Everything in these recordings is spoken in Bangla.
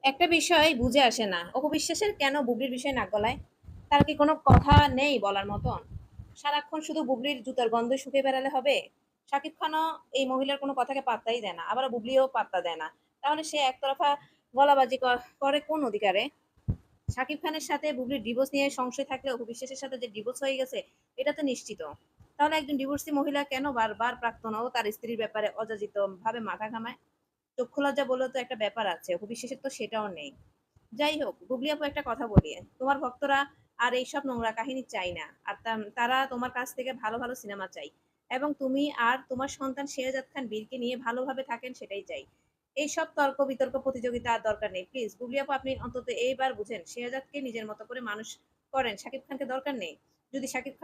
একটা বিষয় বুঝে আসে না, অপু বিশ্বাসের কেন বুবলির বিষয়ে নাক গলায়? তার কি কোনো কথা নেই বলার মতন? সারাক্ষণ শুধু বুবলির জুতার গন্ধ শুকে বেড়ালে হবে? শাকিব খানও এই মহিলার কোনো কথাকে পাত্তাই দেয় না, আবার বুবলিও পাত্তা দেয় না। তাহলে সে একতরফা গলাবাজি করে কোন অধিকারে? শাকিব খানের সাথে বুবলির ডিভোর্স নিয়ে সংশয় থাকলে অপু বিশ্বাসের সাথে যে ডিভোর্স হয়ে গেছে এটা তো নিশ্চিত। তাহলে একজন ডিভোর্সি মহিলা কেন বারবার প্রাক্তন ও তার স্ত্রীর ব্যাপারে অযাচিত ভাবে মাথা ঘামায়? চক্ষু লজ্জা বলেও তো একটা ব্যাপার আছে, অপু বিশ্বাসের তো সেটাও নেই। যাই হোক, বুবলি আপু, একটা কথা বলি, তোমার ভক্তরা আর এইসব নোংরা কাহিনী চাই না। আর তারা তোমার কাছ থেকে ভালো ভালো সিনেমা চাই, এবং তুমি আর তোমার সন্তান শেহজাদ খান বীরকে নিয়ে ভালোভাবে থাকেন, সেটাই চাই। এইসব তর্ক বিতর্ক প্রতিযোগিতা আর দরকার নেই, প্লিজ বুবলি আপু, আপনি অন্তত এইবার বুঝেন, শেহজাদকে নিজের মতো করে মানুষ করেন, শাকিব খানকে দরকার নেই। যদি শাকিব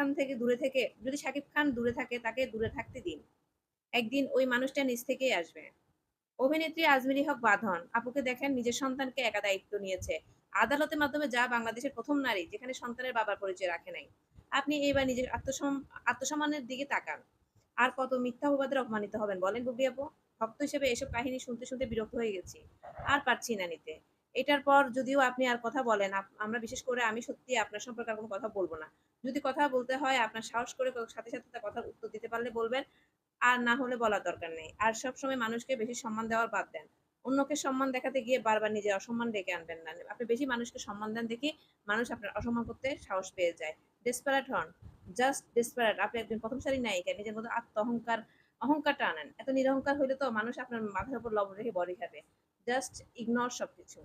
খান দূরে থাকে, তাকে দূরে থাকতে দিন। একদিন ওই মানুষটা নিজ থেকেই আসবে। অভিনেত্রী আজমিরি হক বাঁধন আপুকে দেখেন, নিজের সন্তানকে একা দায়িত্ব নিয়েছে। আদালতের মাধ্যমে যা বাংলাদেশের প্রথম নারী যেখানে সন্তানের বাবার পরিচয় রাখে নাই। আপনি এবার নিজের আত্মসম্মানের দিকে তাকান। আর কত মিথ্যা অপবাদের অপমানিত হবেন বলেন বুবলি আপু? ভক্ত হিসেবে এসব কাহিনী শুনতে শুনতে বিরক্ত হয়ে গেছি, আর পারছি না নিতে। এটার পর যদিও আপনি আর কথা বলেন, আমরা বিশেষ করে আমি সত্যি আপনার সম্পর্কে আর কোনো কথা বলবো না। যদি কথা বলতে হয়, আপনার সাহস করে সাথে সাথে তার কথার উত্তর দিতে পারলে বলবেন, আর না হলে বলার দরকার নেই। আর সবসময় মানুষকে বেশি সম্মান দেওয়ার বাদ দেন। অন্যকে সম্মান দেখাতে গিয়ে বারবার নিজের অসম্মান ডেকে আনবেন না। আপনি বেশি মানুষকে সম্মান দেন দেখি মানুষ আপনার অসম্মান করতে সাহস পেয়ে যায়। ডেসপারেট হন, জাস্ট ডেসপারেট। আপনি একজন প্রথম সারি নায়িকা, নিজের মতো অহংকারটা আনেন। এত নিরহংকার হইলে তো মানুষ আপনার মাথার উপর লবণ রেখে বড়ি খাবে। জাস্ট ইগনোর সবকিছু।